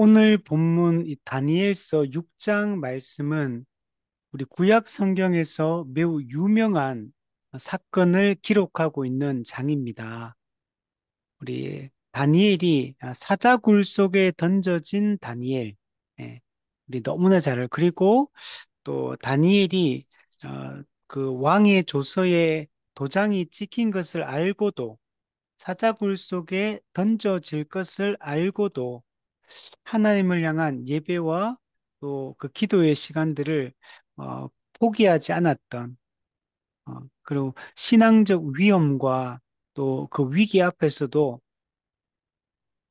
오늘 본문 이 다니엘서 6장 말씀은 우리 구약 성경에서 매우 유명한 사건을 기록하고 있는 장입니다. 우리 다니엘이 사자굴 속에 던져진 다니엘. 예, 우리 너무나 잘 알고, 그리고 또 다니엘이 그 왕의 조서에 도장이 찍힌 것을 알고도, 사자굴 속에 던져질 것을 알고도 하나님을 향한 예배와 또 그 기도의 시간들을 어, 포기하지 않았던, 그리고 신앙적 위험과 또 그 위기 앞에서도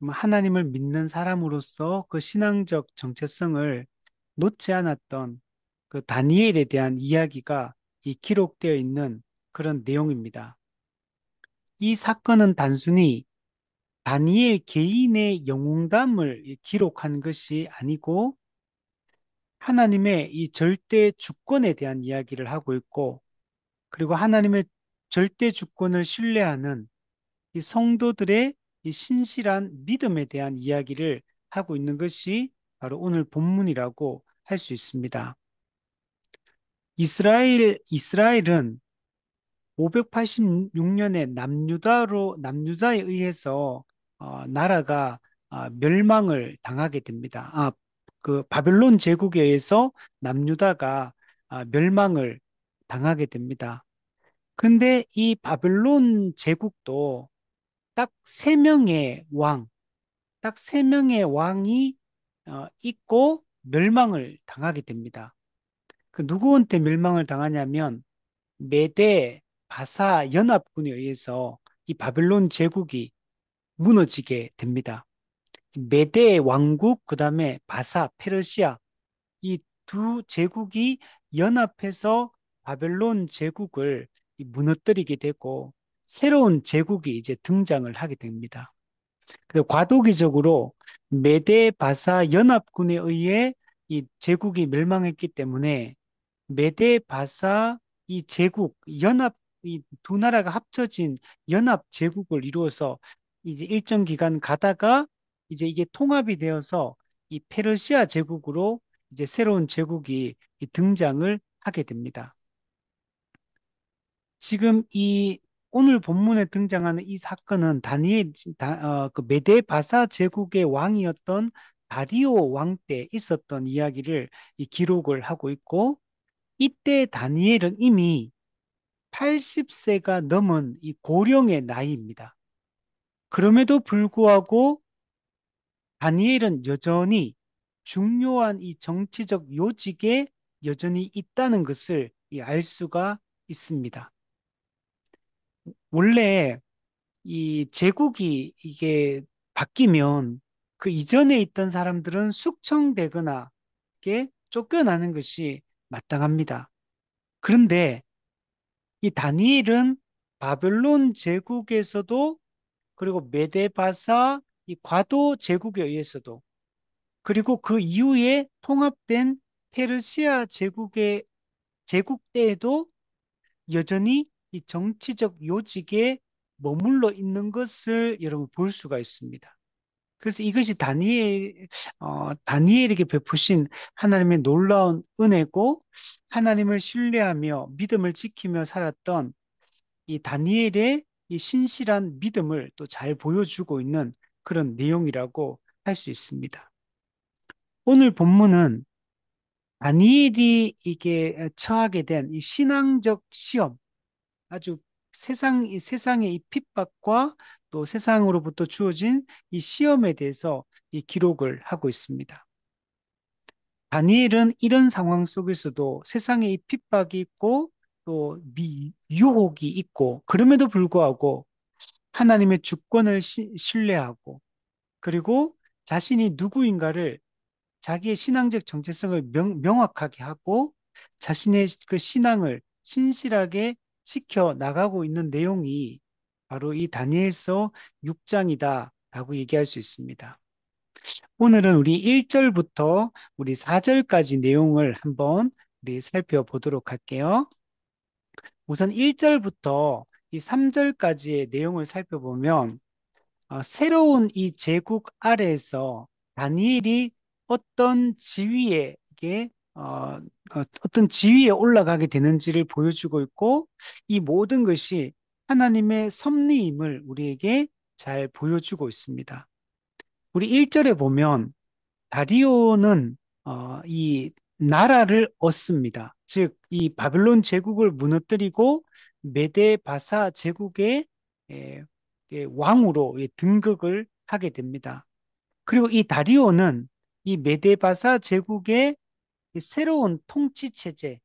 하나님을 믿는 사람으로서 그 신앙적 정체성을 놓지 않았던 그 다니엘에 대한 이야기가 이 기록되어 있는 그런 내용입니다. 이 사건은 단순히 다니엘 개인의 영웅담을 기록한 것이 아니고 하나님의 이 절대 주권에 대한 이야기를 하고 있고, 그리고 하나님의 절대 주권을 신뢰하는 이 성도들의 이 신실한 믿음에 대한 이야기를 하고 있는 것이 바로 오늘 본문이라고 할 수 있습니다. 이스라엘은 586년에 남유다에 의해서 나라가 멸망을 당하게 됩니다. 그 바벨론 제국에 의해서 남유다가 멸망을 당하게 됩니다. 그런데 이 바벨론 제국도 딱 세 명의 딱 세 명의 왕이 있고 멸망을 당하게 됩니다. 그 누구한테 멸망을 당하냐면 메대 바사 연합군에 의해서 이 바벨론 제국이 무너지게 됩니다. 메대 왕국, 그다음에 바사 페르시아, 이 두 제국이 연합해서 바벨론 제국을 무너뜨리게 되고 새로운 제국이 이제 등장을 하게 됩니다. 그래서 과도기적으로 메대 바사 연합군에 의해 이 제국이 멸망했기 때문에 메데 바사 이 제국 연합, 이 두 나라가 합쳐진 연합 제국을 이루어서 이제 일정 기간 가다가 이제 이게 통합이 되어서 이 페르시아 제국으로 이제 새로운 제국이 이 등장을 하게 됩니다. 지금 이 오늘 본문에 등장하는 이 사건은 그 메데 바사 제국의 왕이었던 다리오 왕 때 있었던 이야기를 이 기록을 하고 있고, 이때 다니엘은 이미 80세가 넘은 이 고령의 나이입니다. 그럼에도 불구하고 다니엘은 여전히 중요한 이 정치적 요직에 여전히 있다는 것을 알 수가 있습니다. 원래 이 제국이 이게 바뀌면 그 이전에 있던 사람들은 숙청되거나 이게 쫓겨나는 것이 마땅합니다. 그런데 이 다니엘은 바벨론 제국에서도, 그리고 메데바사 이 과도 제국에 의해서도, 그리고 그 이후에 통합된 페르시아 제국의 제국 때에도 여전히 이 정치적 요직에 머물러 있는 것을 여러분 볼 수가 있습니다. 그래서 이것이 다니엘에게 베푸신 하나님의 놀라운 은혜고, 하나님을 신뢰하며 믿음을 지키며 살았던 이 다니엘의 이 신실한 믿음을 또 잘 보여주고 있는 그런 내용이라고 할 수 있습니다. 오늘 본문은 다니엘이 이게 처하게 된 이 신앙적 시험, 아주 이 세상의 이 핍박과 또 세상으로부터 주어진 이 시험에 대해서 이 기록을 하고 있습니다. 다니엘은 이런 상황 속에서도 세상에 이 핍박이 있고 또 유혹이 있고, 그럼에도 불구하고 하나님의 주권을 신뢰하고, 그리고 자신이 누구인가를, 자기의 신앙적 정체성을 명확하게 하고 자신의 그 신앙을 신실하게 지켜 나가고 있는 내용이 바로 이 다니엘서 6장이다라고 얘기할 수 있습니다. 오늘은 우리 1절부터 우리 4절까지 내용을 한번 우리 살펴보도록 할게요. 우선 1절부터 이 3절까지의 내용을 살펴보면 새로운 이 제국 아래에서 다니엘이 어떤 지위에 이게 어떤 지위에 올라가게 되는지를 보여주고 있고 이 모든 것이 하나님의 섭리임을 우리에게 잘 보여주고 있습니다. 우리 1절에 보면 다리오는 이 나라를 얻습니다. 즉, 이 바벨론 제국을 무너뜨리고 메데 바사 제국의 에, 왕으로 등극을 하게 됩니다. 그리고 이 다리오는 이 메데 바사 제국의 이 새로운 통치 체제,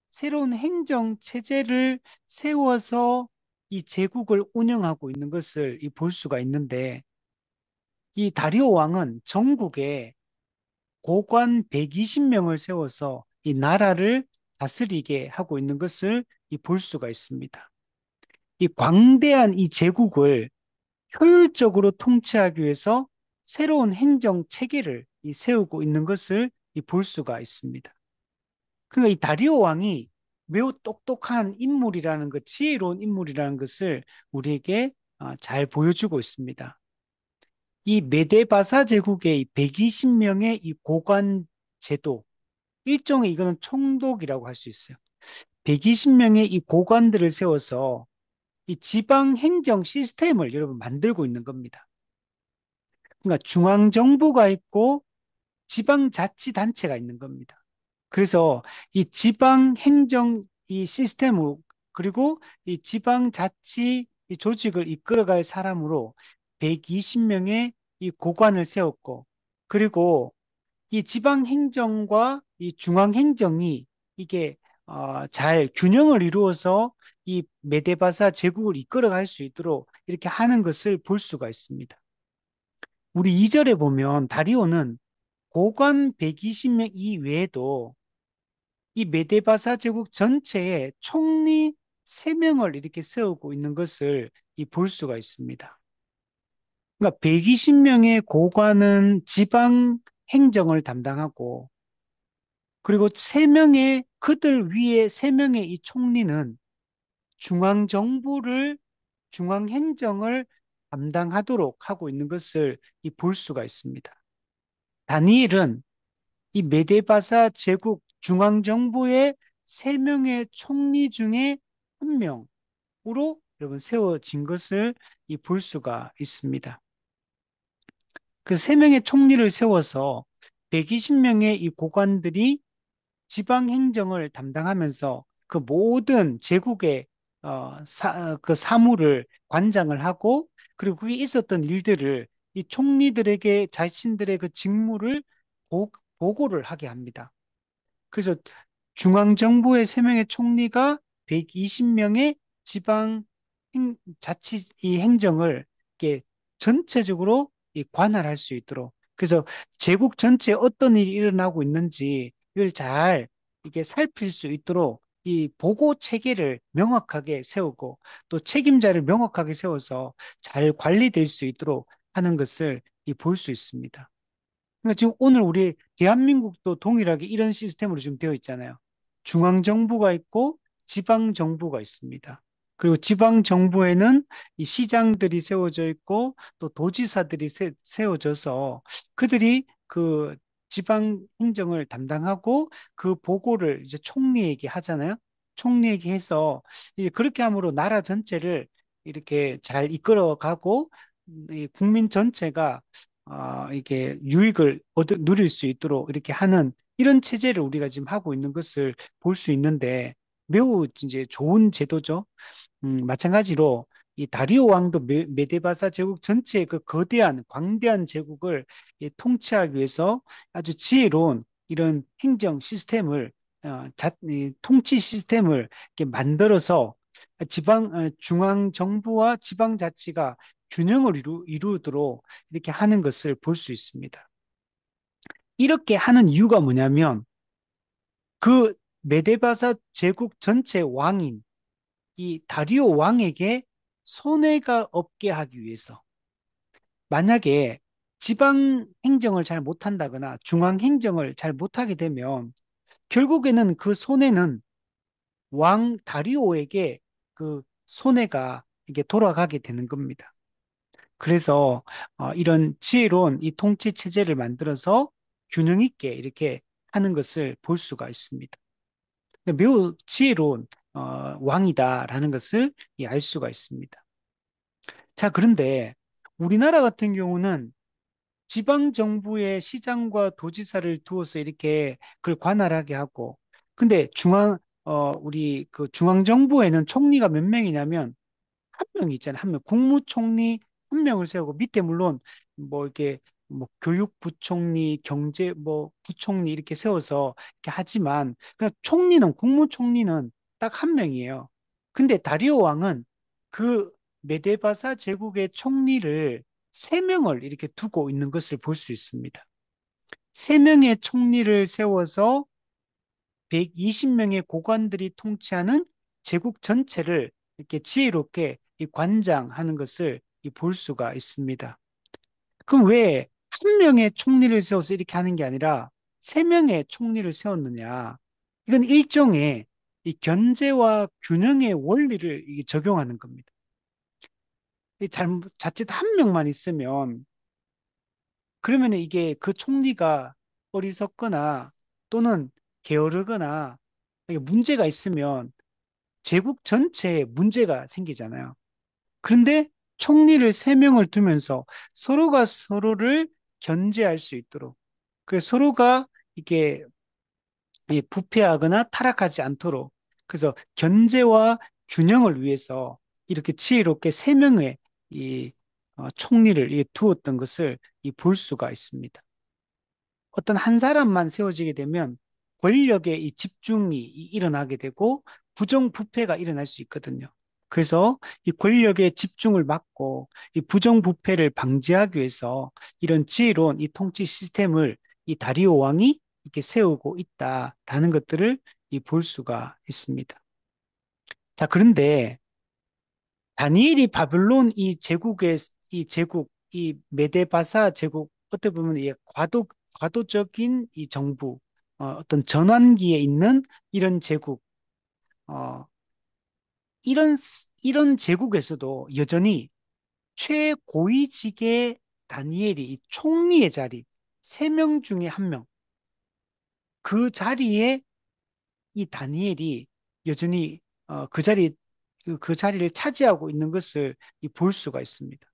새로운 행정 체제를 세워서 이 제국을 운영하고 있는 것을 볼 수가 있는데 이 다리오 왕은 전국에 고관 120명을 세워서 이 나라를 다스리게 하고 있는 것을 볼 수가 있습니다. 이 광대한 이 제국을 효율적으로 통치하기 위해서 새로운 행정 체계를 세우고 있는 것을 볼 수가 있습니다. 그러니까 이 다리오 왕이 매우 똑똑한 인물이라는 것, 지혜로운 인물이라는 것을 우리에게 잘 보여주고 있습니다. 이 메데바사 제국의 이 120명의 이 고관 제도, 일종의 이거는 총독이라고 할 수 있어요. 120명의 이 고관들을 세워서 이 지방 행정 시스템을 여러분 만들고 있는 겁니다. 그러니까 중앙정부가 있고 지방자치단체가 있는 겁니다. 그래서 이 지방행정 이 시스템으로 그리고 이 지방자치 이 조직을 이끌어갈 사람으로 120명의 이 고관을 세웠고 그리고 이 지방행정과 이 중앙행정이 이게 잘 균형을 이루어서 이 메데바사 제국을 이끌어갈 수 있도록 이렇게 하는 것을 볼 수가 있습니다. 우리 2절에 보면 다리오는 고관 120명 이외에도 이 메데바사 제국 전체에 총리 3명을 이렇게 세우고 있는 것을 볼 수가 있습니다. 그러니까 120명의 고관은 지방 행정을 담당하고 그리고 3명의 그들 위에 3명의 이 총리는 중앙정부를 중앙행정을 담당하도록 하고 있는 것을 볼 수가 있습니다. 다니엘은 이 메데바사 제국 중앙정부의 3명의 총리 중에 한 명으로 여러분 세워진 것을 볼 수가 있습니다. 그 3명의 총리를 세워서 120명의 이 고관들이 지방 행정을 담당하면서 그 모든 제국의 그 사무를 관장을 하고 그리고 그게 있었던 일들을 이 총리들에게 자신들의 그 직무를 보고를 하게 합니다. 그래서 중앙정부의 3명의 총리가 120명의 지방 자치 이 행정을 이렇게 전체적으로 관할할 수 있도록 그래서 제국 전체에 어떤 일이 일어나고 있는지 이걸 잘 이게 살필 수 있도록 이 보고 체계를 명확하게 세우고 또 책임자를 명확하게 세워서 잘 관리될 수 있도록 하는 것을 볼 수 있습니다. 그러니까 지금 오늘 우리 대한민국도 동일하게 이런 시스템으로 지금 되어 있잖아요. 중앙정부가 있고 지방정부가 있습니다. 그리고 지방정부에는 이 시장들이 세워져 있고 또 도지사들이 세워져서 그들이 그 지방 행정을 담당하고 그 보고를 이제 총리에게 하잖아요. 총리에게 해서 그렇게 함으로 나라 전체를 이렇게 잘 이끌어가고 이 국민 전체가 이게 유익을 누릴 수 있도록 이렇게 하는 이런 체제를 우리가 지금 하고 있는 것을 볼 수 있는데 매우 이제 좋은 제도죠. 마찬가지로 이 다리오 왕도 메데바사 제국 전체의 그 거대한 광대한 제국을 통치하기 위해서 아주 지혜로운 이런 행정 시스템을 통치 시스템을 이렇게 만들어서 중앙 정부와 지방 자치가 균형을 이루도록 이렇게 하는 것을 볼 수 있습니다. 이렇게 하는 이유가 뭐냐면 그 메데바사 제국 전체 왕인 이 다리오 왕에게 손해가 없게 하기 위해서 만약에 지방 행정을 잘 못한다거나 중앙 행정을 잘 못하게 되면 결국에는 그 손해는 왕 다리오에게 그 손해가 이게 돌아가게 되는 겁니다. 그래서 이런 지혜로운 이 통치 체제를 만들어서 균형 있게 이렇게 하는 것을 볼 수가 있습니다. 매우 지혜로운 왕이다라는 것을 알 수가 있습니다. 자, 그런데 우리나라 같은 경우는 지방 정부의 시장과 도지사를 두어서 이렇게 그걸 관할하게 하고, 근데 우리 그 중앙 정부에는 총리가 몇 명이냐면 한 명이 있잖아요. 한 명. 국무총리 한 명을 세우고 밑에 물론 뭐 이렇게 뭐 교육부총리, 경제 뭐 부총리 이렇게 세워서 이렇게 하지만 그냥 국무총리는 딱 한 명이에요. 근데 다리오 왕은 그 메데바사 제국의 총리를 세 명을 이렇게 두고 있는 것을 볼 수 있습니다. 세 명의 총리를 세워서 120명의 고관들이 통치하는 제국 전체를 이렇게 지혜롭게 이 관장하는 것을 볼 수가 있습니다. 그럼 왜 한 명의 총리를 세워서 이렇게 하는 게 아니라 세 명의 총리를 세웠느냐? 이건 일종의 이 견제와 균형의 원리를 이게 적용하는 겁니다. 자칫 한 명만 있으면 그러면 이게 그 총리가 어리석거나 또는 게으르거나 이게 문제가 있으면 제국 전체에 문제가 생기잖아요. 그런데 총리를 세 명을 두면서 서로가 서로를 견제할 수 있도록, 그래서 서로가 이게 부패하거나 타락하지 않도록, 그래서 견제와 균형을 위해서 이렇게 지혜롭게 세 명의 이 총리를 두었던 것을 볼 수가 있습니다. 어떤 한 사람만 세워지게 되면 권력의 이 집중이 일어나게 되고 부정부패가 일어날 수 있거든요. 그래서 이 권력의 집중을 막고 이 부정부패를 방지하기 위해서 이런 지혜로운 이 통치 시스템을 이 다리오 왕이 이렇게 세우고 있다라는 것들을 볼 수가 있습니다. 자, 그런데 다니엘이 바벨론 이 메데바사 제국, 어떻게 보면 과도적인 이 정부, 어떤 전환기에 있는 이런 제국, 어, 이런, 이런 제국에서도 여전히 최고위직의 다니엘이 이 총리의 자리, 세 명 중에 한 명, 그 자리에 이 다니엘이 여전히 그 자리를 차지하고 있는 것을 볼 수가 있습니다.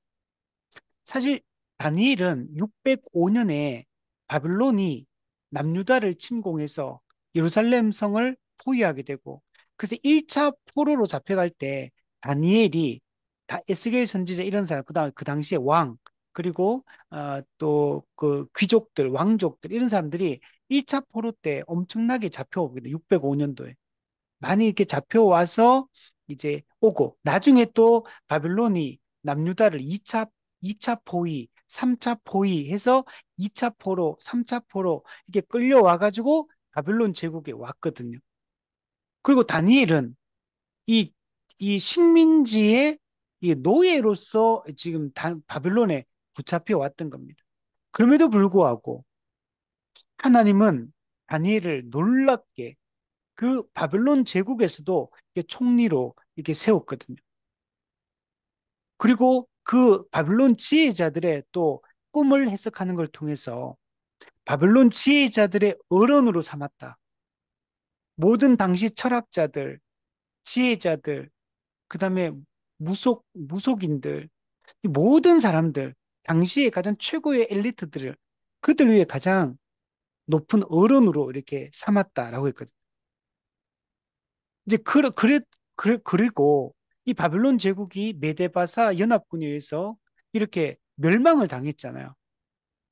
사실 다니엘은 605년에 바빌론이 남유다를 침공해서 예루살렘 성을 포위하게 되고 그래서 1차 포로로 잡혀갈 때 다니엘이 에스겔 선지자 이런 사람 그다음 그 당시에 왕 그리고 또 그 귀족들 왕족들 이런 사람들이 1차 포로 때 엄청나게 잡혀오거든요. 605년도에 많이 이렇게 잡혀와서 이제 오고 나중에 또 바빌론이 남유다를 2차 포위, 3차 포위 해서 2차 포로, 3차 포로 이렇게 끌려와가지고 바빌론 제국에 왔거든요. 그리고 다니엘은 이, 이 식민지의 이 노예로서 지금 바빌론에 붙잡혀 왔던 겁니다. 그럼에도 불구하고 하나님은 다니엘을 놀랍게 그 바벨론 제국에서도 이게 총리로 이렇게 세웠거든요. 그리고 그 바벨론 지혜자들의 또 꿈을 해석하는 걸 통해서 바벨론 지혜자들의 어른으로 삼았다. 모든 당시 철학자들, 지혜자들, 그 다음에 무속인들, 이 모든 사람들, 당시에 가장 최고의 엘리트들을 그들 위해 가장 높은 어른으로 이렇게 삼았다라고 했거든요. 이제 그리고 이 바벨론 제국이 메데바사 연합군에 의해서 이렇게 멸망을 당했잖아요.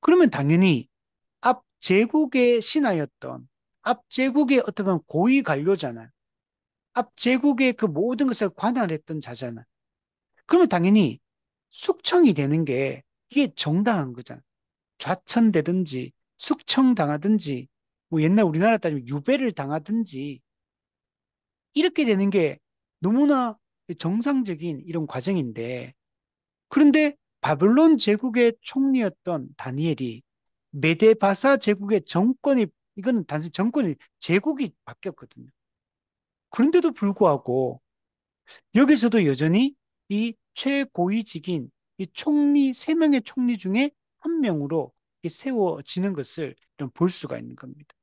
그러면 당연히 앞 제국의 신하였던 앞 제국의 어떻게 보면 고위 관료잖아요. 앞 제국의 그 모든 것을 관할했던 자잖아요. 그러면 당연히 숙청이 되는 게 이게 정당한 거잖아요. 좌천되든지 숙청당하든지 뭐 옛날 우리나라 따지면 유배를 당하든지 이렇게 되는 게 너무나 정상적인 이런 과정인데, 그런데 바벨론 제국의 총리였던 다니엘이 메데바사 제국의 이거는 단순히 제국이 바뀌었거든요. 그런데도 불구하고 여기서도 여전히 이 최고위직인 이 총리, 세 명의 총리 중에 한 명으로 세워지는 것을 좀 볼 수가 있는 겁니다.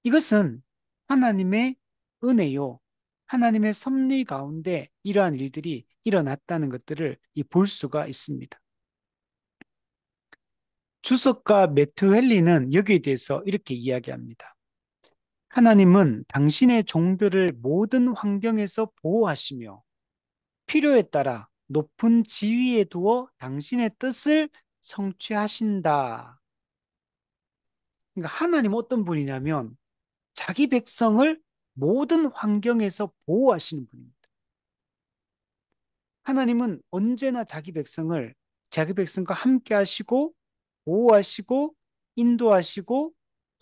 이것은 하나님의 은혜요. 하나님의 섭리 가운데 이러한 일들이 일어났다는 것들을 볼 수가 있습니다. 주석가 매튜 헨리는 여기에 대해서 이렇게 이야기합니다. 하나님은 당신의 종들을 모든 환경에서 보호하시며 필요에 따라 높은 지위에 두어 당신의 뜻을 성취하신다. 그러니까 하나님 어떤 분이냐면 자기 백성을 모든 환경에서 보호하시는 분입니다. 하나님은 언제나 자기 백성과 함께 하시고 보호하시고 인도하시고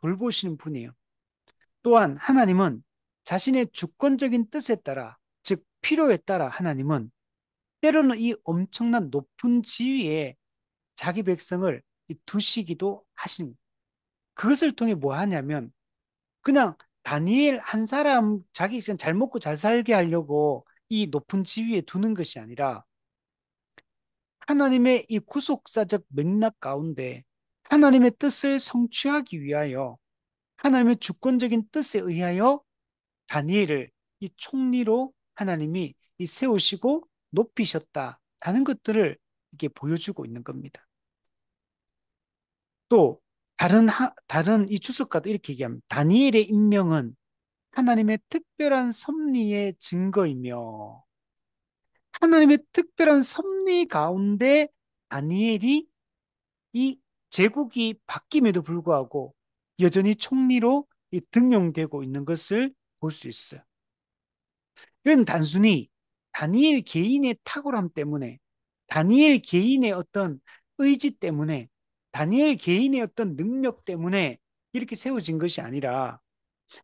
돌보시는 분이에요. 또한 하나님은 자신의 주권적인 뜻에 따라, 즉 필요에 따라 하나님은 때로는 이 엄청난 높은 지위에 자기 백성을 두시기도 하신 그것을 통해 뭐 하냐면 그냥 다니엘 한 사람 자기 그냥 잘 먹고 잘 살게 하려고 이 높은 지위에 두는 것이 아니라 하나님의 이 구속사적 맥락 가운데 하나님의 뜻을 성취하기 위하여 하나님의 주권적인 뜻에 의하여 다니엘을 이 총리로 하나님이 세우시고 높이셨다라는 것들을 이렇게 보여주고 있는 겁니다. 또 다른 이 주석가도 이렇게 얘기합니다. 다니엘의 임명은 하나님의 특별한 섭리의 증거이며 하나님의 특별한 섭리 가운데 다니엘이 이 제국이 바뀜에도 불구하고 여전히 총리로 등용되고 있는 것을 볼 수 있어요. 이건 단순히 다니엘 개인의 탁월함 때문에, 다니엘 개인의 어떤 의지 때문에, 다니엘 개인의 어떤 능력 때문에 이렇게 세워진 것이 아니라,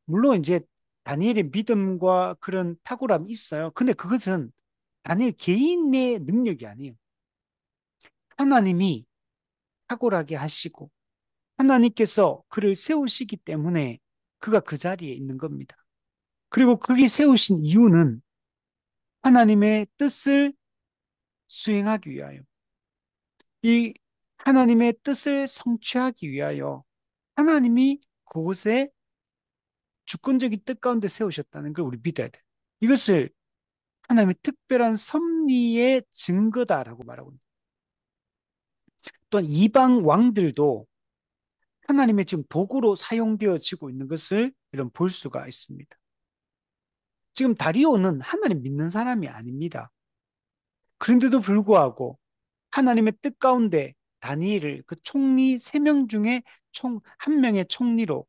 물론 이제 다니엘의 믿음과 그런 탁월함이 있어요. 근데 그것은 다니엘 개인의 능력이 아니에요. 하나님이 탁월하게 하시고, 하나님께서 그를 세우시기 때문에 그가 그 자리에 있는 겁니다. 그리고 그게 세우신 이유는 하나님의 뜻을 수행하기 위하여, 이 하나님의 뜻을 성취하기 위하여 하나님이 그곳에 주권적인 뜻 가운데 세우셨다는 걸 우리 믿어야 돼. 이것을 하나님의 특별한 섭리의 증거다라고 말하고 있습니다. 또한 이방 왕들도 하나님의 지금 도구로 사용되어지고 있는 것을 이런 볼 수가 있습니다. 지금 다리오는 하나님 믿는 사람이 아닙니다. 그런데도 불구하고 하나님의 뜻 가운데 다니엘을 그 총리 세 명 중에 총 한 명의 총리로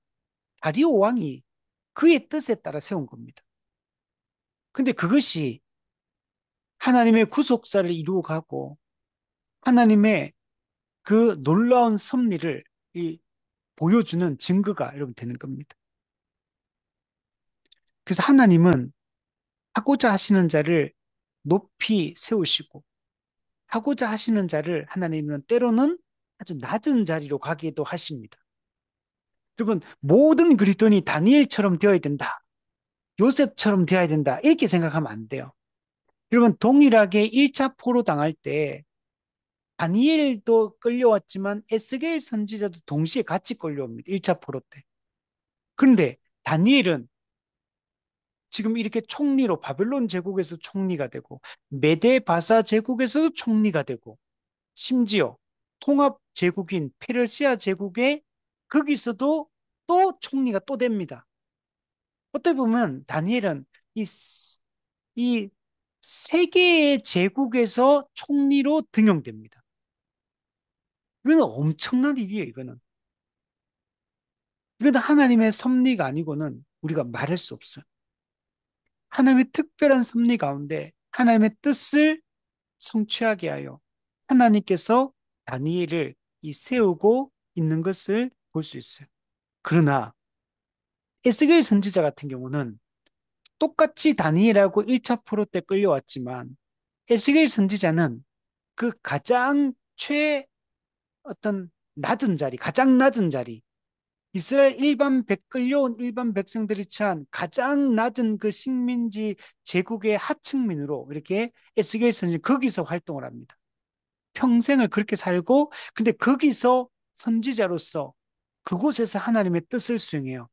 다리오 왕이 그의 뜻에 따라 세운 겁니다. 근데 그것이 하나님의 구속사를 이루어 가고 하나님의 그 놀라운 섭리를 보여주는 증거가 여러분 되는 겁니다. 그래서 하나님은 하고자 하시는 자를 높이 세우시고 하고자 하시는 자를 하나님은 때로는 아주 낮은 자리로 가기도 하십니다. 여러분, 모든 그리스도인이 다니엘처럼 되어야 된다. 요셉처럼 되어야 된다. 이렇게 생각하면 안 돼요. 여러분, 동일하게 1차 포로 당할 때 다니엘도 끌려왔지만 에스겔 선지자도 동시에 같이 끌려옵니다. 1차 포로 때. 그런데 다니엘은 지금 이렇게 총리로 바벨론 제국에서 총리가 되고 메데 바사 제국에서도 총리가 되고 심지어 통합 제국인 페르시아 제국에 거기서도 또 총리가 또 됩니다. 어떻게 보면 다니엘은 이, 이 세계의 제국에서 총리로 등용됩니다. 이거는 엄청난 일이에요, 이거는. 이건 하나님의 섭리가 아니고는 우리가 말할 수 없어요. 하나님의 특별한 섭리 가운데 하나님의 뜻을 성취하게 하여 하나님께서 다니엘을 세우고 있는 것을 볼 수 있어요. 그러나 에스겔 선지자 같은 경우는 똑같이 다니엘하고 1차 포로 때 끌려왔지만 에스겔 선지자는 그 어떤 낮은 자리, 가장 낮은 자리, 이스라엘 끌려온 일반 백성들이 처한 가장 낮은 그 식민지 제국의 하층민으로 이렇게 에스겔 선지 거기서 활동을 합니다. 평생을 그렇게 살고, 근데 거기서 선지자로서 그곳에서 하나님의 뜻을 수행해요.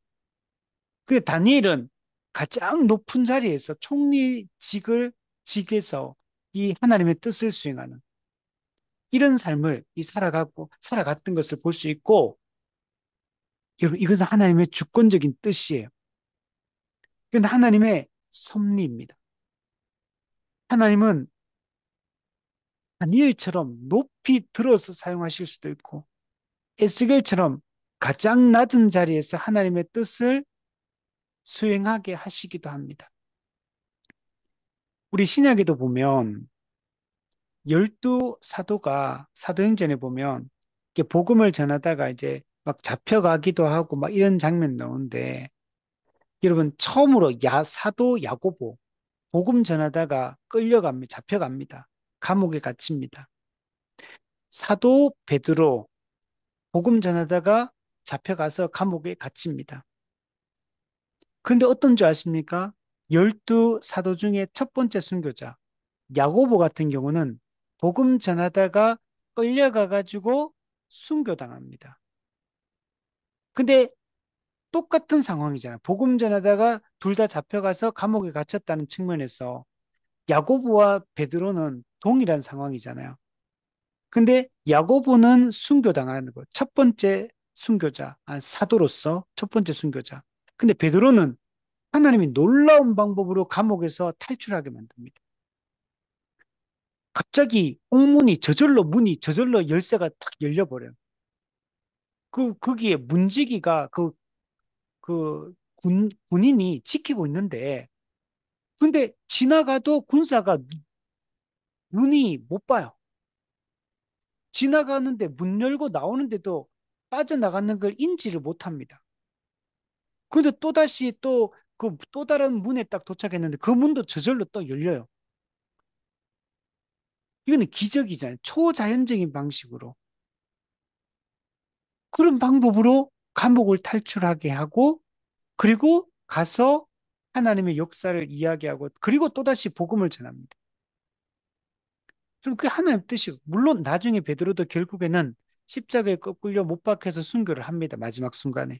그 다니엘은 가장 높은 자리에서 직에서 이 하나님의 뜻을 수행하는 이런 삶을 살아갔던 것을 볼 수 있고, 여러분, 이것은 하나님의 주권적인 뜻이에요. 이건 하나님의 섭리입니다. 하나님은 다니엘처럼 높이 들어서 사용하실 수도 있고, 에스겔처럼 가장 낮은 자리에서 하나님의 뜻을 수행하게 하시기도 합니다. 우리 신약에도 보면 열두 사도가 사도행전에 보면 이렇게 복음을 전하다가 이제 막 잡혀가기도 하고 막 이런 장면 나오는데 여러분 처음으로 사도 야고보 복음 전하다가 끌려갑니다. 잡혀갑니다. 감옥에 갇힙니다. 사도 베드로 복음 전하다가 잡혀가서 감옥에 갇힙니다. 그런데 어떤 줄 아십니까? 열두 사도 중에 첫 번째 순교자 야고보 같은 경우는 복음 전하다가 끌려가 가지고 순교당합니다. 근데 똑같은 상황이잖아. 복음 전하다가 둘 다 잡혀가서 감옥에 갇혔다는 측면에서 야고보와 베드로는 동일한 상황이잖아요. 근데 야고보는 순교당하는 거. 첫 번째 순교자, 사도로서 첫 번째 순교자. 근데 베드로는 하나님이 놀라운 방법으로 감옥에서 탈출하게 만듭니다. 갑자기 문이 저절로 열쇠가 탁 열려버려요. 거기에 문지기가 군인이 지키고 있는데, 근데 지나가도 군사가 눈이 못 봐요. 지나가는데 문 열고 나오는데도 빠져나가는 걸 인지를 못 합니다. 근데 또다시 또 다른 문에 딱 도착했는데 그 문도 저절로 또 열려요. 이거는 기적이잖아요. 초자연적인 방식으로. 그런 방법으로 감옥을 탈출하게 하고, 그리고 가서 하나님의 역사를 이야기하고, 그리고 또다시 복음을 전합니다. 그럼 그게 하나님의 뜻이고, 물론 나중에 베드로도 결국에는 십자가에 끌려 못 박혀서 순교를 합니다. 마지막 순간에.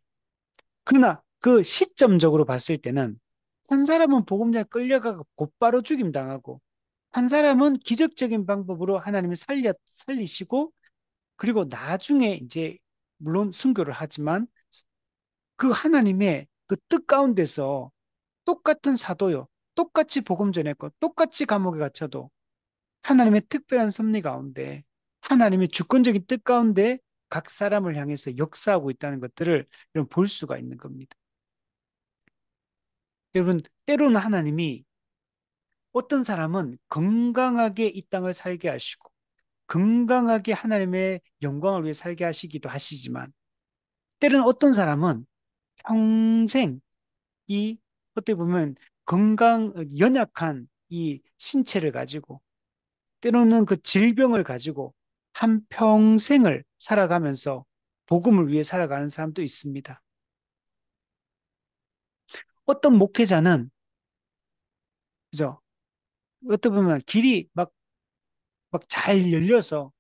그러나 그 시점적으로 봤을 때는 한 사람은 복음자에 끌려가고 곧바로 죽임당하고, 한 사람은 기적적인 방법으로 하나님이 살리시고, 그리고 나중에 이제 물론 순교를 하지만 그 하나님의 그 뜻 가운데서 똑같은 사도요. 똑같이 복음 전했고 똑같이 감옥에 갇혀도 하나님의 특별한 섭리 가운데 하나님의 주권적인 뜻 가운데 각 사람을 향해서 역사하고 있다는 것들을 여러분 볼 수가 있는 겁니다. 여러분 때로는 하나님이 어떤 사람은 건강하게 이 땅을 살게 하시고 건강하게 하나님의 영광을 위해 살게 하시기도 하시지만 때로는 어떤 사람은 평생 이 어떻게 보면 연약한 이 신체를 가지고 때로는 그 질병을 가지고 한 평생을 살아가면서 복음을 위해 살아가는 사람도 있습니다. 어떤 목회자는 그죠? 어떻게 보면 길이 막 잘 열려서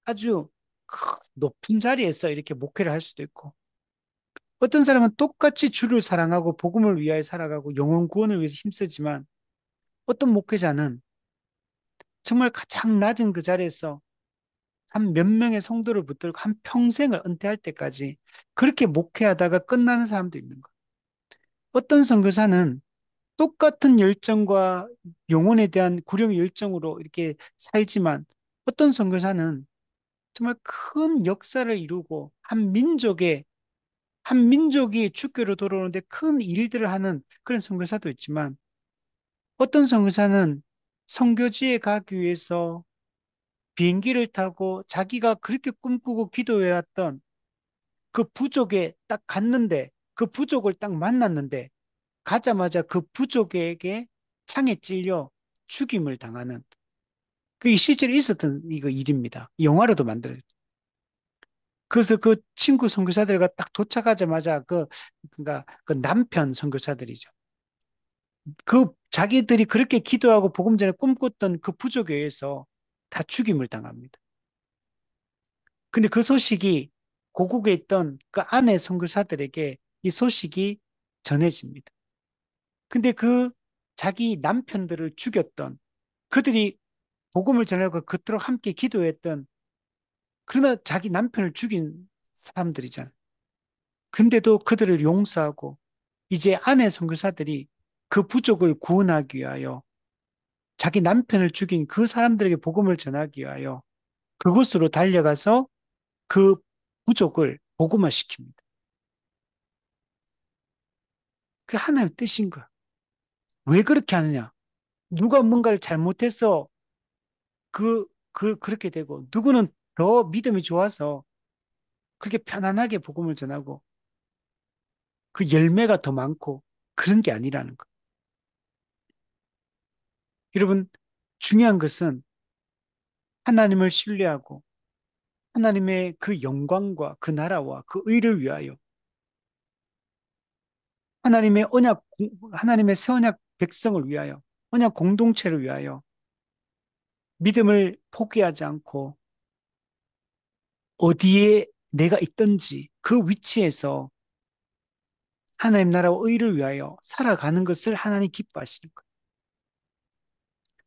아주 높은 자리에서 이렇게 목회를 할 수도 있고 어떤 사람은 똑같이 주를 사랑하고 복음을 위하여 살아가고 영혼 구원을 위해서 힘쓰지만 어떤 목회자는 정말 가장 낮은 그 자리에서 한 몇 명의 성도를 붙들고 한 평생을 은퇴할 때까지 그렇게 목회하다가 끝나는 사람도 있는 거예요. 어떤 선교사는 똑같은 열정과 영혼에 대한 구령의 열정으로 이렇게 살지만 어떤 선교사는 정말 큰 역사를 이루고 한 민족이 주교로 돌아오는데 큰 일들을 하는 그런 선교사도 있지만 어떤 선교사는 선교지에 가기 위해서 비행기를 타고 자기가 그렇게 꿈꾸고 기도해왔던 그 부족에 딱 갔는데 그 부족을 딱 만났는데 가자마자 그 부족에게 창에 찔려 죽임을 당하는 그게 실제로 있었던 이거 일입니다. 영화로도 만들어요. 그래서 그 친구 선교사들과 딱 도착하자마자 그러니까 그 남편 선교사들이죠. 그 자기들이 그렇게 기도하고 복음 전에 꿈꿨던 그 부족에 의해서 다 죽임을 당합니다. 근데 그 소식이 고국에 있던 그 아내 선교사들에게 이 소식이 전해집니다. 근데 그 자기 남편들을 죽였던 그들이 복음을 전하고 그토록 함께 기도했던 그러나 자기 남편을 죽인 사람들이잖아. 근데도 그들을 용서하고 이제 아내 선교사들이 그 부족을 구원하기 위하여 자기 남편을 죽인 그 사람들에게 복음을 전하기 위하여 그곳으로 달려가서 그 부족을 복음화시킵니다. 그 하나님의 뜻인 거야. 왜 그렇게 하느냐? 누가 뭔가를 잘못해서 그렇게 되고, 누구는 더 믿음이 좋아서 그렇게 편안하게 복음을 전하고, 그 열매가 더 많고, 그런 게 아니라는 거. 여러분, 중요한 것은 하나님을 신뢰하고, 하나님의 그 영광과 그 나라와 그 의를 위하여, 하나님의 새 언약 백성을 위하여, 언약 공동체를 위하여, 믿음을 포기하지 않고, 어디에 내가 있든지 그 위치에서 하나님 나라와 의를 위하여 살아가는 것을 하나님 기뻐하시는 거예요.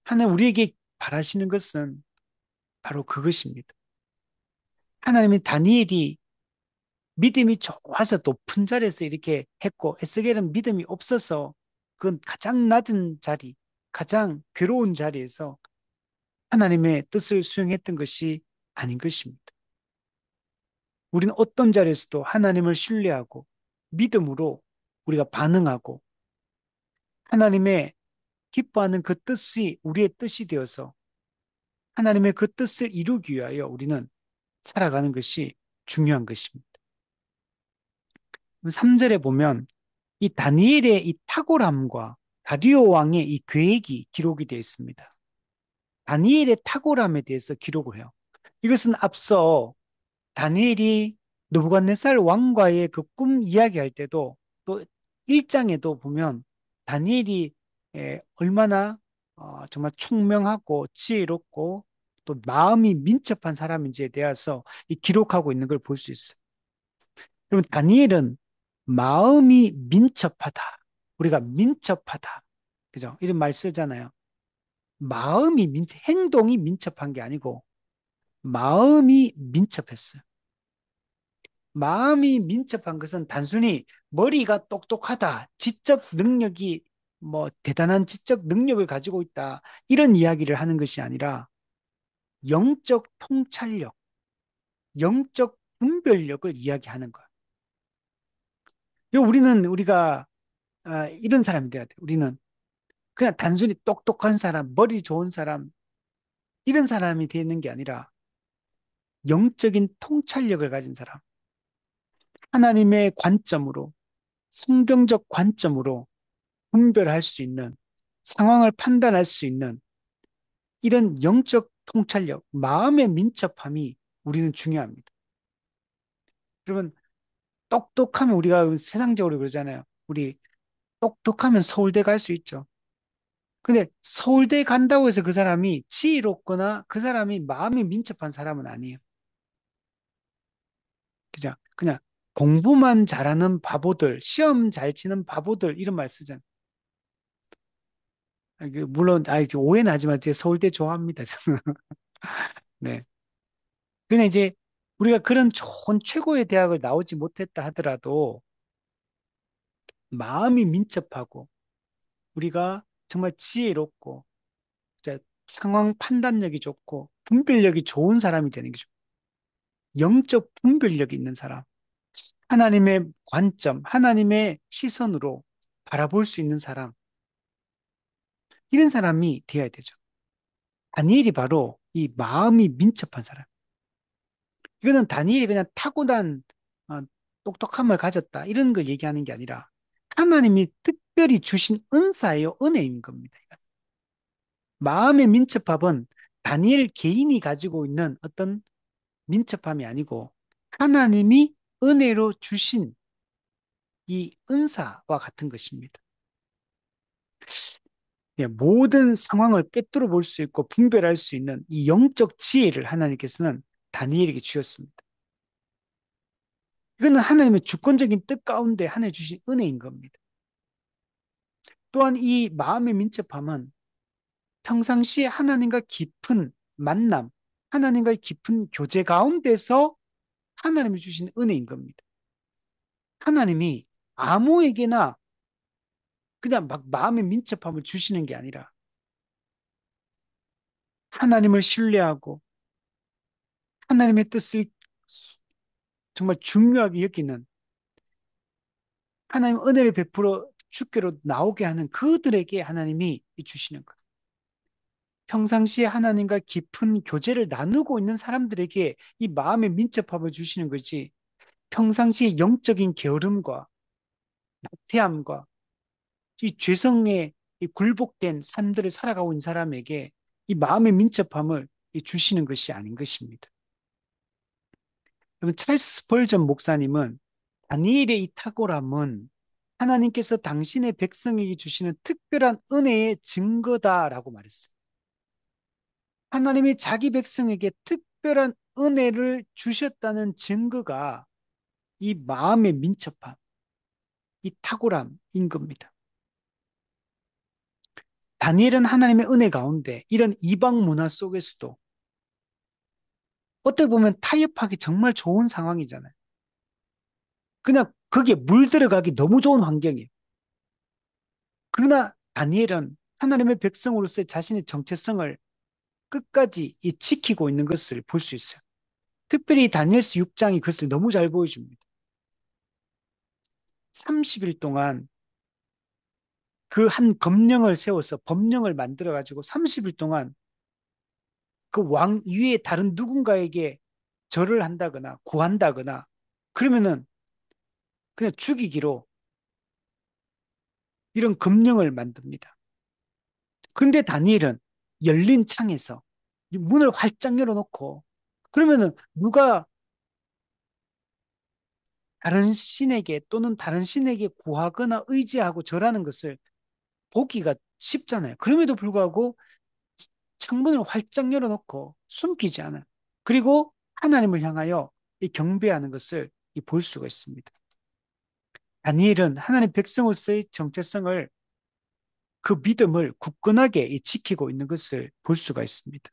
하나님 우리에게 바라시는 것은 바로 그것입니다. 하나님이 다니엘이 믿음이 좋아서 높은 자리에서 이렇게 했고 에스겔은 믿음이 없어서 그건 가장 낮은 자리, 가장 괴로운 자리에서 하나님의 뜻을 수행했던 것이 아닌 것입니다. 우리는 어떤 자리에서도 하나님을 신뢰하고 믿음으로 우리가 반응하고 하나님의 기뻐하는 그 뜻이 우리의 뜻이 되어서 하나님의 그 뜻을 이루기 위하여 우리는 살아가는 것이 중요한 것입니다. 3절에 보면 이 다니엘의 이 탁월함과 다리오 왕의 이 계획이 기록이 되어 있습니다. 다니엘의 탁월함에 대해서 기록을 해요. 이것은 앞서 다니엘이 느부갓네살 왕과의 그 꿈 이야기할 때도 또 1장에도 보면 다니엘이 얼마나 정말 총명하고 지혜롭고 또 마음이 민첩한 사람인지에 대해서 이 기록하고 있는 걸 볼 수 있어요. 그러면 다니엘은 마음이 민첩하다. 우리가 민첩하다. 그죠? 이런 말 쓰잖아요. 행동이 민첩한 게 아니고 마음이 민첩했어요. 마음이 민첩한 것은 단순히 머리가 똑똑하다, 지적 능력이 뭐 대단한 지적 능력을 가지고 있다, 이런 이야기를 하는 것이 아니라 영적 통찰력, 영적 분별력을 이야기하는 거야. 우리가 이런 사람이 돼야 돼. 우리는 그냥 단순히 똑똑한 사람, 머리 좋은 사람, 이런 사람이 되는 게 아니라 영적인 통찰력을 가진 사람, 하나님의 관점으로, 성경적 관점으로 분별할 수 있는, 상황을 판단할 수 있는 이런 영적 통찰력, 마음의 민첩함이 우리는 중요합니다. 그러면 똑똑하면 우리가 세상적으로 그러잖아요. 우리 똑똑하면 서울대 갈 수 있죠. 근데 서울대 간다고 해서 그 사람이 지혜롭거나 그 사람이 마음이 민첩한 사람은 아니에요. 그냥 공부만 잘하는 바보들, 시험 잘 치는 바보들 이런 말 쓰잖아요. 물론 오해는 하지만 제 서울대 좋아합니다. 저는. 네. 근데 이제 우리가 그런 좋은 최고의 대학을 나오지 못했다 하더라도 마음이 민첩하고 우리가 정말 지혜롭고 진짜 상황 판단력이 좋고 분별력이 좋은 사람이 되는 게 좋아요. 영적 분별력이 있는 사람. 하나님의 관점, 하나님의 시선으로 바라볼 수 있는 사람. 이런 사람이 되어야 되죠. 다니엘이 바로 이 마음이 민첩한 사람. 이거는 다니엘이 그냥 타고난 어, 똑똑함을 가졌다. 이런 걸 얘기하는 게 아니라 하나님이 특별히 주신 은사예요. 은혜인 겁니다. 마음의 민첩함은 다니엘 개인이 가지고 있는 어떤 민첩함이 아니고 하나님이 은혜로 주신 이 은사와 같은 것입니다. 예, 모든 상황을 꿰뚫어 볼 수 있고 분별할 수 있는 이 영적 지혜를 하나님께서는 다니엘에게 주셨습니다. 이거는 하나님의 주권적인 뜻 가운데 하나님 주신 은혜인 겁니다. 또한 이 마음의 민첩함은 평상시에 하나님과 깊은 만남, 하나님과의 깊은 교제 가운데서 하나님이 주신 은혜인 겁니다. 하나님이 아무에게나 그냥 막 마음의 민첩함을 주시는 게 아니라 하나님을 신뢰하고 하나님의 뜻을 정말 중요하게 여기는 하나님 은혜를 베풀어 주께로 나오게 하는 그들에게 하나님이 주시는 것. 평상시에 하나님과 깊은 교제를 나누고 있는 사람들에게 이 마음의 민첩함을 주시는 거지. 평상시에 영적인 게으름과 태함과 이 죄성에 이 굴복된 삶들을 살아가고 있는 사람에게 이 마음의 민첩함을 주시는 것이 아닌 것입니다. 여러분, 찰스 스펄전 목사님은 다니엘의 이 탁월함은 하나님께서 당신의 백성에게 주시는 특별한 은혜의 증거다라고 말했어요. 하나님이 자기 백성에게 특별한 은혜를 주셨다는 증거가 이 마음의 민첩함, 이 탁월함인 겁니다. 다니엘은 하나님의 은혜 가운데 이런 이방 문화 속에서도 어떻게 보면 타협하기 정말 좋은 상황이잖아요. 그냥 거기에 물들어가기 너무 좋은 환경이에요. 그러나 다니엘은 하나님의 백성으로서의 자신의 정체성을 끝까지 이 지키고 있는 것을 볼 수 있어요. 특별히 다니엘서 6장이 그것을 너무 잘 보여줍니다. 30일 동안 그 한 검령을 세워서 법령을 만들어 가지고 30일 동안 그 왕 위에 다른 누군가에게 절을 한다거나 구한다거나 그러면은 그냥 죽이기로 이런 검령을 만듭니다. 근데 다니엘은 열린 창에서 이 문을 활짝 열어놓고 그러면은 누가 다른 신에게 또는 다른 신에게 구하거나 의지하고 절하는 것을 보기가 쉽잖아요. 그럼에도 불구하고 창문을 활짝 열어놓고 숨기지 않아요. 그리고 하나님을 향하여 이 경배하는 것을 볼 수가 있습니다. 다니엘은 하나님 백성으로서의 정체성을 그 믿음을 굳건하게 지키고 있는 것을 볼 수가 있습니다.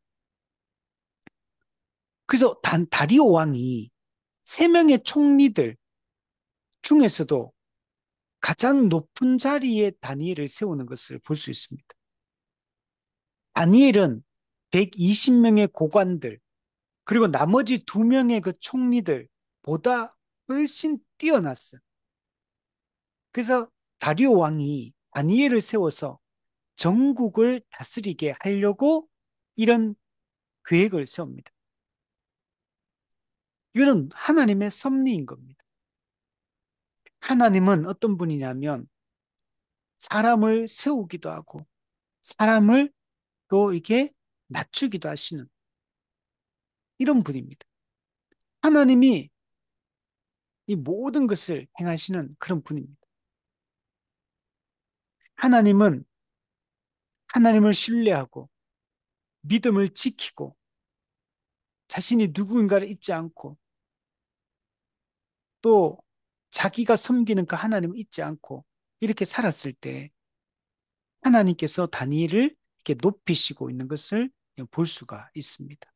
그래서 다리오 왕이 세 명의 총리들 중에서도 가장 높은 자리에 다니엘을 세우는 것을 볼 수 있습니다. 다니엘은 120명의 고관들, 그리고 나머지 두 명의 그 총리들보다 훨씬 뛰어났어요. 그래서 다리오 왕이 다니엘을 세워서 전국을 다스리게 하려고 이런 계획을 세웁니다. 이거는 하나님의 섭리인 겁니다. 하나님은 어떤 분이냐면 사람을 세우기도 하고 사람을 또 이게 낮추기도 하시는 이런 분입니다. 하나님이 이 모든 것을 행하시는 그런 분입니다. 하나님은 하나님을 신뢰하고 믿음을 지키고 자신이 누구인가를 잊지 않고 또 자기가 섬기는 그 하나님을 잊지 않고 이렇게 살았을 때 하나님께서 다니엘을 이렇게 높이시고 있는 것을 볼 수가 있습니다.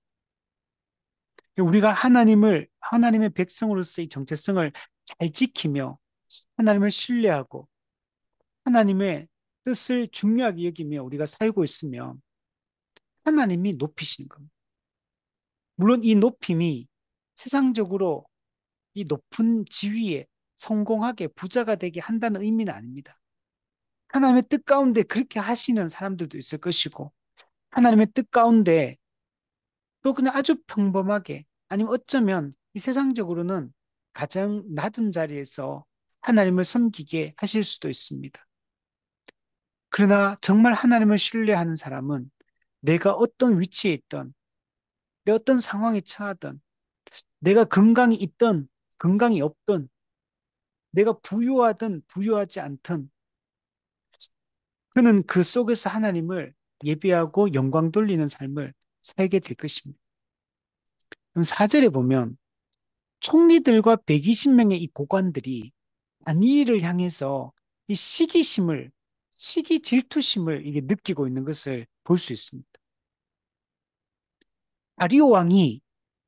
우리가 하나님의 백성으로서의 정체성을 잘 지키며 하나님을 신뢰하고 하나님의 뜻을 중요하게 여기며 우리가 살고 있으면 하나님이 높이시는 겁니다. 물론 이 높임이 세상적으로 이 높은 지위에 성공하게 부자가 되게 한다는 의미는 아닙니다. 하나님의 뜻 가운데 그렇게 하시는 사람들도 있을 것이고 하나님의 뜻 가운데 또 그냥 아주 평범하게 아니면 어쩌면 이 세상적으로는 가장 낮은 자리에서 하나님을 섬기게 하실 수도 있습니다. 그러나 정말 하나님을 신뢰하는 사람은 내가 어떤 위치에 있든 내 어떤 상황에 처하든 내가 건강이 있든 건강이 없든 내가 부유하든 부유하지 않든 그는 그 속에서 하나님을 예배하고 영광 돌리는 삶을 살게 될 것입니다. 그럼 4절에 보면 총리들과 120명의 이 고관들이 다니엘을 향해서 이 시기심을, 시기 질투심을 이게 느끼고 있는 것을 볼 수 있습니다. 다리오 왕이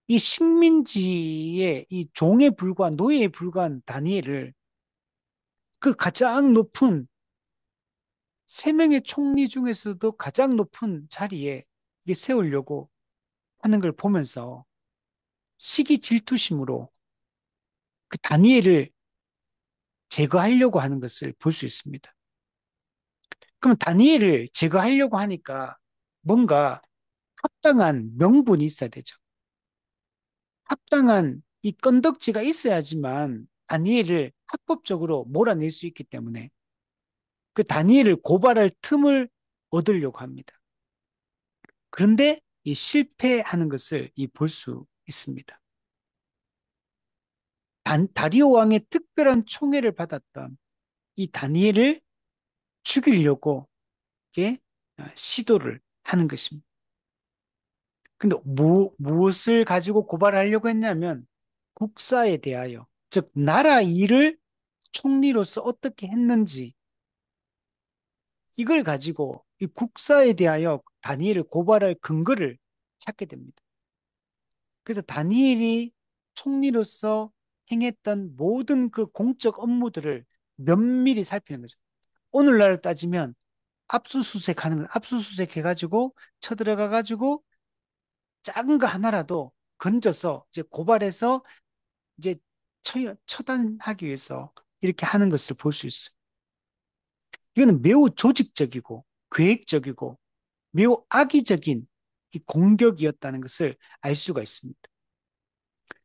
이 식민지의 이 종에 불과한 노예에 불과한 다니엘을 그 가장 높은 세 명의 총리 중에서도 가장 높은 자리에 이게 세우려고 하는 걸 보면서 시기 질투심으로 그 다니엘을 제거하려고 하는 것을 볼 수 있습니다. 그럼 다니엘을 제거하려고 하니까 뭔가 합당한 명분이 있어야 되죠. 합당한 이 건덕지가 있어야지만 다니엘을 합법적으로 몰아낼 수 있기 때문에 그 다니엘을 고발할 틈을 얻으려고 합니다. 그런데 이 실패하는 것을 볼 수 있습니다. 다리오 왕의 특별한 총애를 받았던 이 다니엘을 죽이려고 이게 시도를 하는 것입니다. 근데 무엇을 가지고 고발하려고 했냐면 국사에 대하여, 즉 나라 일을 총리로서 어떻게 했는지 이걸 가지고 이 국사에 대하여 다니엘을 고발할 근거를 찾게 됩니다. 그래서 다니엘이 총리로서 행했던 모든 그 공적 업무들을 면밀히 살피는 거죠. 오늘날 따지면 압수수색 해가지고 쳐들어가가지고 작은 거 하나라도 건져서 이제 고발해서 이제 처단하기 위해서 이렇게 하는 것을 볼 수 있어요. 이거는 매우 조직적이고 계획적이고 매우 악의적인 이 공격이었다는 것을 알 수가 있습니다.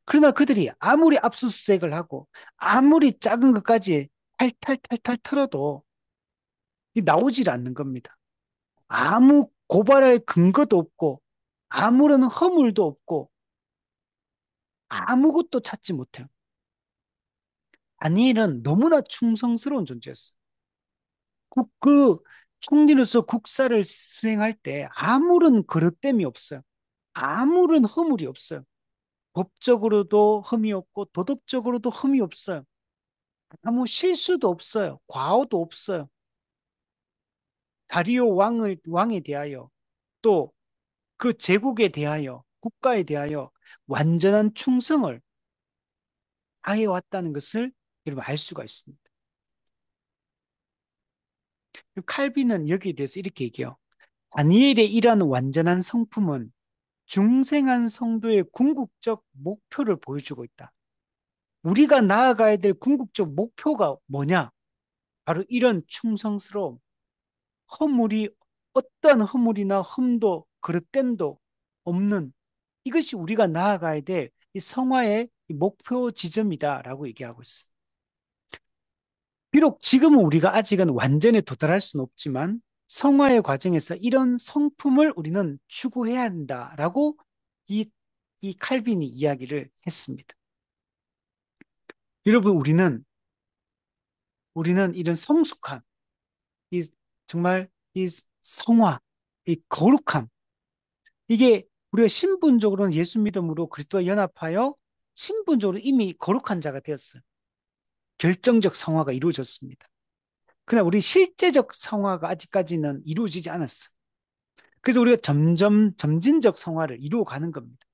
그러나 그들이 아무리 압수수색을 하고 아무리 작은 것까지 탈탈탈탈 털어도 나오질 않는 겁니다. 아무 고발할 근거도 없고 아무런 허물도 없고 아무것도 찾지 못해요. 다니엘은 너무나 충성스러운 존재였어요. 그 총리로서 국사를 수행할 때 아무런 그릇됨이 없어요. 아무런 허물이 없어요. 법적으로도 흠이 없고 도덕적으로도 흠이 없어요. 아무 실수도 없어요. 과오도 없어요. 다리오 왕에 대하여 또 그 제국에 대하여 국가에 대하여 완전한 충성을 다해왔다는 것을 여러분 알 수가 있습니다. 칼빈은 여기에 대해서 이렇게 얘기해요. 다니엘의 이러한 완전한 성품은 중생한 성도의 궁극적 목표를 보여주고 있다. 우리가 나아가야 될 궁극적 목표가 뭐냐? 바로 이런 충성스러움, 허물이 어떠한 허물이나 흠도 그릇됨도 없는 이것이 우리가 나아가야 될 이 성화의 목표 지점이다라고 얘기하고 있어요. 비록 지금은 우리가 아직은 완전히 도달할 수는 없지만 성화의 과정에서 이런 성품을 우리는 추구해야 한다라고 이, 이 칼빈이 이야기를 했습니다. 여러분, 우리는 이런 성숙함, 이 정말 이 성화, 이 거룩함, 이게 우리가 신분적으로는 예수 믿음으로 그리스도와 연합하여 신분적으로 이미 거룩한 자가 되었어요. 결정적 성화가 이루어졌습니다. 그러나 우리 실제적 성화가 아직까지는 이루어지지 않았어요. 그래서 우리가 점진적 성화를 이루어가는 겁니다.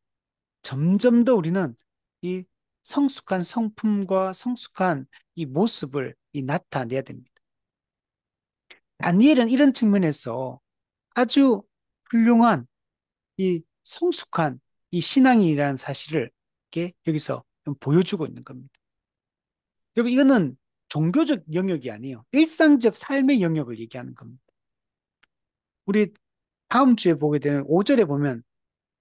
점점 더 우리는 이 성숙한 성품과 성숙한 이 모습을 나타내야 됩니다. 다니엘은 이런 측면에서 아주 훌륭한 이 성숙한 이 신앙이라는 사실을 이렇게 여기서 보여주고 있는 겁니다. 여러분, 이거는 종교적 영역이 아니에요. 일상적 삶의 영역을 얘기하는 겁니다. 우리 다음 주에 보게 되는 5절에 보면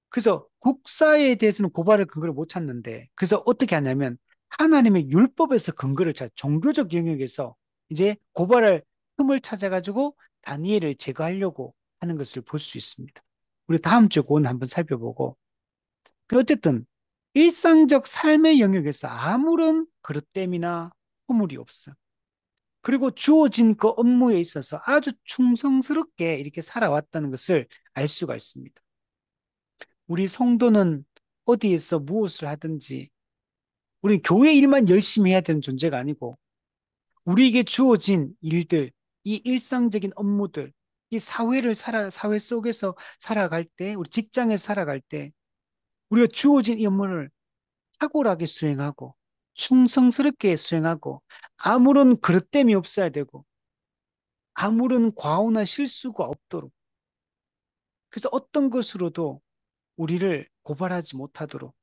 그래서 국사에 대해서는 고발을 근거를 못 찾는데 그래서 어떻게 하냐면 하나님의 율법에서 근거를 찾아 종교적 영역에서 이제 고발할 틈을 찾아가지고 다니엘을 제거하려고 하는 것을 볼 수 있습니다. 우리 다음 주에 그건 한번 살펴보고 어쨌든 일상적 삶의 영역에서 아무런 그릇됨이나 허물이 없어요. 그리고 주어진 그 업무에 있어서 아주 충성스럽게 이렇게 살아왔다는 것을 알 수가 있습니다. 우리 성도는 어디에서 무엇을 하든지 우리 교회 일만 열심히 해야 되는 존재가 아니고 우리에게 주어진 일들, 이 일상적인 업무들, 이 사회 속에서 살아갈 때, 우리 직장에서 살아갈 때 우리가 주어진 이 업무를 탁월하게 수행하고 충성스럽게 수행하고 아무런 그릇됨이 없어야 되고 아무런 과오나 실수가 없도록 그래서 어떤 것으로도 우리를 고발하지 못하도록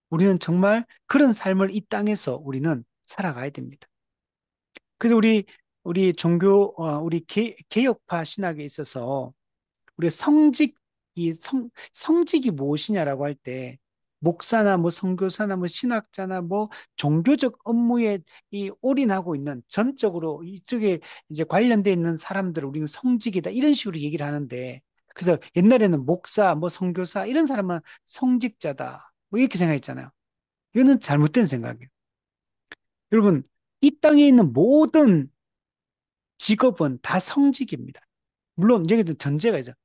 우리는 정말 그런 삶을 이 땅에서 우리는 살아가야 됩니다. 그래서 우리 종교 우리 개혁파 신학에 있어서 우리 성직이 무엇이냐라고 할 때 목사나 뭐 선교사나 뭐 신학자나 뭐 종교적 업무에 이 올인하고 있는 전적으로 이쪽에 이제 관련돼 있는 사람들을 우리는 성직이다 이런 식으로 얘기를 하는데 그래서 옛날에는 목사 뭐 선교사 이런 사람은 성직자다 뭐 이렇게 생각했잖아요. 이거는 잘못된 생각이에요. 여러분 이 땅에 있는 모든 직업은 다 성직입니다. 물론 여기도 전제가 있어요.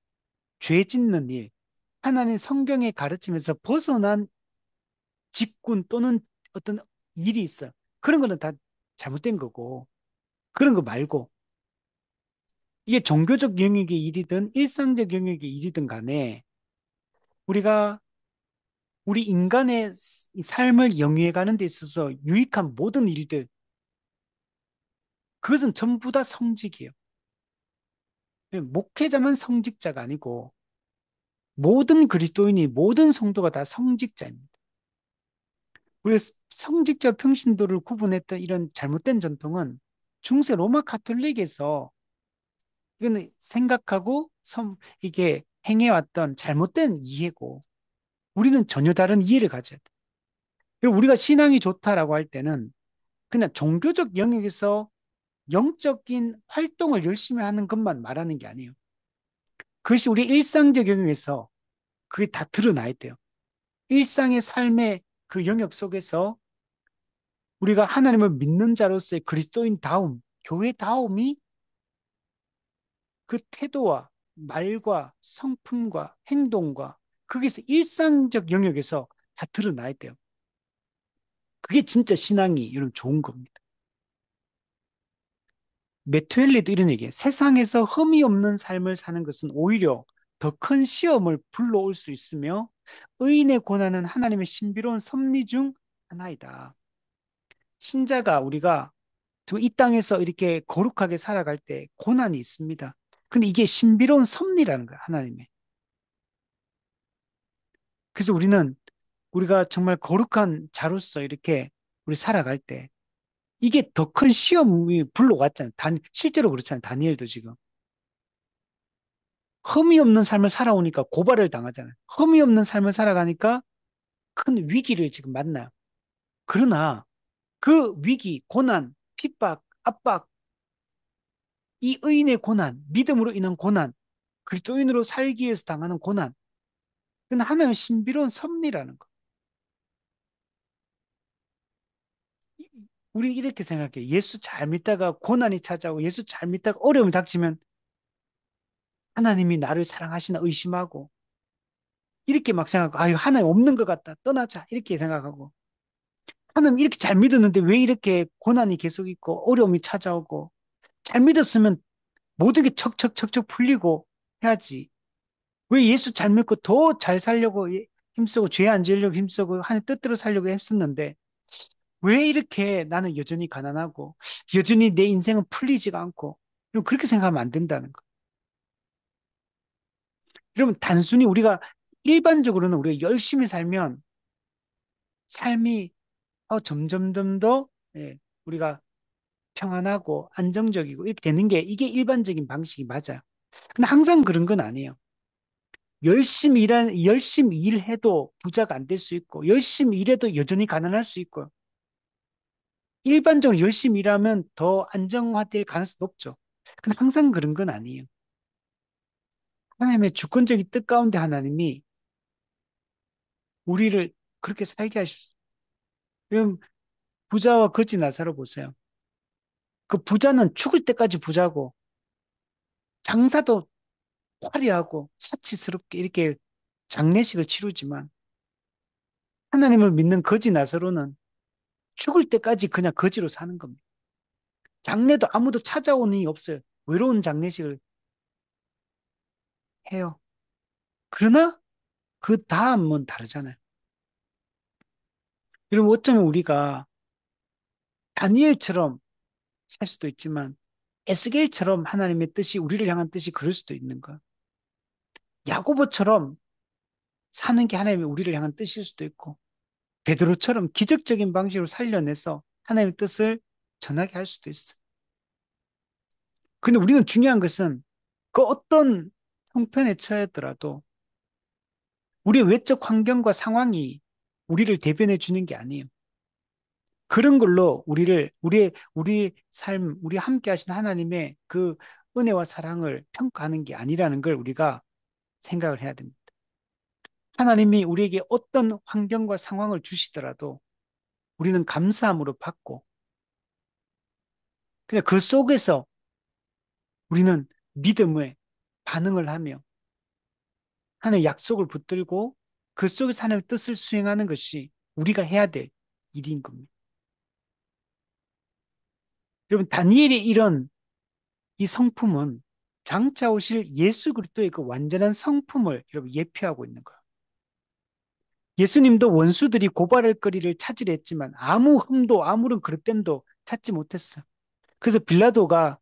죄 짓는 일, 하나님 성경의 가르침에서 벗어난 직군 또는 어떤 일이 있어요. 그런 거는 다 잘못된 거고, 그런 거 말고, 이게 종교적 영역의 일이든 일상적 영역의 일이든 간에 우리가 우리 인간의 이 삶을 영위해 가는 데 있어서 유익한 모든 일들, 그것은 전부 다 성직이에요. 목회자만 성직자가 아니고 모든 그리스도인이 모든 성도가 다 성직자입니다. 우리 성직자 평신도를 구분했던 이런 잘못된 전통은 중세 로마 카톨릭에서 이거는 생각하고 이게 행해왔던 잘못된 이해고 우리는 전혀 다른 이해를 가져야 돼. 그리고 우리가 신앙이 좋다라고 할 때는 그냥 종교적 영역에서 영적인 활동을 열심히 하는 것만 말하는 게 아니에요. 그것이 우리 일상적 영역에서 그게 다 드러나야 돼요. 일상의 삶의 그 영역 속에서 우리가 하나님을 믿는 자로서의 그리스도인다움, 교회다움이 그 태도와 말과 성품과 행동과 거기서 일상적 영역에서 다 드러나야 돼요. 그게 진짜 신앙이 여러분 좋은 겁니다. 메투엘리도 이런 얘기예요. 세상에서 흠이 없는 삶을 사는 것은 오히려 더 큰 시험을 불러올 수 있으며 의인의 고난은 하나님의 신비로운 섭리 중 하나이다. 신자가 우리가 이 땅에서 이렇게 거룩하게 살아갈 때 고난이 있습니다. 근데 이게 신비로운 섭리라는 거야, 하나님의. 그래서 우리가 정말 거룩한 자로서 이렇게 우리 살아갈 때 이게 더 큰 시험이 불러왔잖아요. 실제로 그렇잖아요. 다니엘도 지금. 흠이 없는 삶을 살아오니까 고발을 당하잖아요. 흠이 없는 삶을 살아가니까 큰 위기를 지금 만나요. 그러나 그 위기, 고난, 핍박, 압박, 이 의인의 고난, 믿음으로 인한 고난, 그리스도인으로 살기 위해서 당하는 고난, 그건 하나님의 신비로운 섭리라는 거. 우리 이렇게 생각해. 예수 잘 믿다가 고난이 찾아오고 예수 잘 믿다가 어려움이 닥치면 하나님이 나를 사랑하시나 의심하고 이렇게 막 생각하고 아유 하나님 없는 것 같다 떠나자 이렇게 생각하고 하나님 이렇게 잘 믿었는데 왜 이렇게 고난이 계속 있고 어려움이 찾아오고 잘 믿었으면 모든 게 척척척척 풀리고 해야지 왜 예수 잘 믿고 더 잘 살려고 힘쓰고 죄 안 지으려고 힘쓰고 하나님 뜻대로 살려고 했었는데 왜 이렇게 나는 여전히 가난하고 여전히 내 인생은 풀리지가 않고 그렇게 생각하면 안 된다는 거. 여러분 단순히 우리가 일반적으로는 우리가 열심히 살면 삶이 점점점 더 우리가 평안하고 안정적이고 이렇게 되는 게 이게 일반적인 방식이 맞아요. 근데 항상 그런 건 아니에요. 열심히 일해도 부자가 안 될 수 있고, 열심히 일해도 여전히 가난할 수 있고, 일반적으로 열심히 일하면 더 안정화될 가능성이 높죠. 근데 항상 그런 건 아니에요. 하나님의 주권적인 뜻 가운데 하나님이 우리를 그렇게 살게 하셨어요. 여러분, 부자와 거지 나사로 보세요. 그 부자는 죽을 때까지 부자고 장사도 화려하고 사치스럽게 이렇게 장례식을 치르지만 하나님을 믿는 거지 나사로는 죽을 때까지 그냥 거지로 사는 겁니다. 장례도 아무도 찾아오는 이 없어요. 외로운 장례식을 해요. 그러나 그 다음은 다르잖아요. 여러분 어쩌면 우리가 다니엘처럼 살 수도 있지만 에스겔처럼 하나님의 뜻이 우리를 향한 뜻이 그럴 수도 있는 거예요. 야고보처럼 사는 게 하나님의 우리를 향한 뜻일 수도 있고 베드로처럼 기적적인 방식으로 살려내서 하나님의 뜻을 전하게 할 수도 있어. 근데 우리는 중요한 것은 그 어떤 형편에 처하더라도 우리의 외적 환경과 상황이 우리를 대변해 주는 게 아니에요. 그런 걸로 우리 삶, 우리 함께 하신 하나님의 그 은혜와 사랑을 평가하는 게 아니라는 걸 우리가 생각을 해야 됩니다. 하나님이 우리에게 어떤 환경과 상황을 주시더라도 우리는 감사함으로 받고 그냥 그 속에서 우리는 믿음의 반응을 하며 하나님의 약속을 붙들고 그 속에서 하나님의 뜻을 수행하는 것이 우리가 해야 될 일인 겁니다. 여러분, 다니엘의 이런 이 성품은 장차 오실 예수 그리스도의 그 완전한 성품을 여러분 예표하고 있는 거예요. 예수님도 원수들이 고발할 거리를 찾으려 했지만 아무 흠도 아무런 그릇됨도 찾지 못했어. 그래서 빌라도가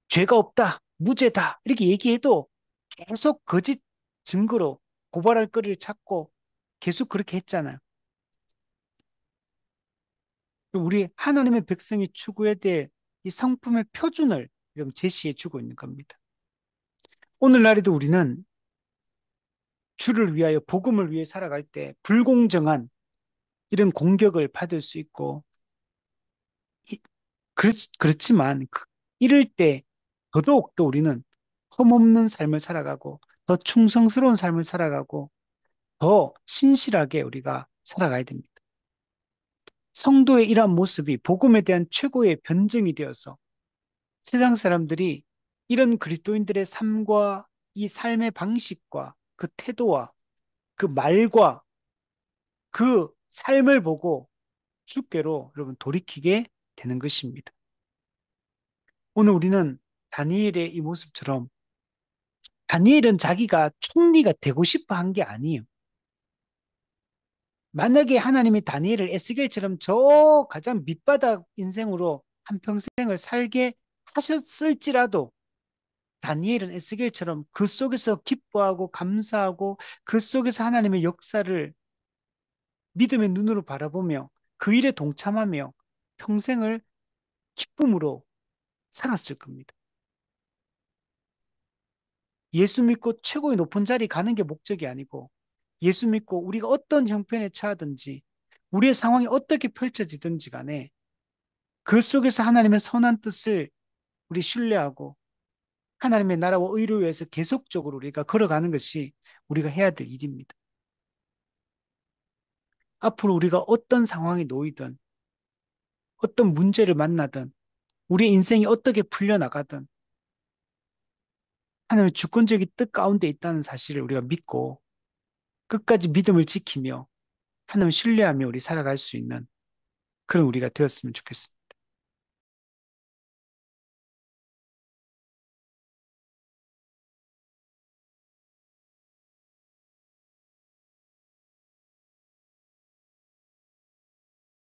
죄가 없다, 무죄다 이렇게 얘기해도 계속 거짓 증거로 고발할 거리를 찾고 계속 그렇게 했잖아요. 우리 하나님의 백성이 추구해야 될 이 성품의 표준을 여러분 제시해 주고 있는 겁니다. 오늘날에도 우리는 주를 위하여 복음을 위해 살아갈 때 불공정한 이런 공격을 받을 수 있고 이- 그렇지만 이럴 때 더더욱 또 우리는 험없는 삶을 살아가고 더 충성스러운 삶을 살아가고 더 신실하게 우리가 살아가야 됩니다. 성도의 이러한 모습이 복음에 대한 최고의 변증이 되어서 세상 사람들이 이런 그리스도인들의 삶과 이 삶의 방식과 그 태도와 그 말과 그 삶을 보고 주께로 여러분 돌이키게 되는 것입니다. 오늘 우리는 다니엘의 이 모습처럼 다니엘은 자기가 총리가 되고 싶어 한 게 아니에요. 만약에 하나님이 다니엘을 에스겔처럼 저 가장 밑바닥 인생으로 한평생을 살게 하셨을지라도 다니엘은 에스겔처럼 그 속에서 기뻐하고 감사하고 그 속에서 하나님의 역사를 믿음의 눈으로 바라보며 그 일에 동참하며 평생을 기쁨으로 살았을 겁니다. 예수 믿고 최고의 높은 자리 가는 게 목적이 아니고 예수 믿고 우리가 어떤 형편에 처하든지 우리의 상황이 어떻게 펼쳐지든지 간에 그 속에서 하나님의 선한 뜻을 우리 신뢰하고 하나님의 나라와 의를 위해서 계속적으로 우리가 걸어가는 것이 우리가 해야 될 일입니다. 앞으로 우리가 어떤 상황에 놓이든 어떤 문제를 만나든 우리의 인생이 어떻게 풀려나가든 하나님의 주권적인 뜻 가운데 있다는 사실을 우리가 믿고 끝까지 믿음을 지키며 하나님을 신뢰하며 우리 살아갈 수 있는 그런 우리가 되었으면 좋겠습니다.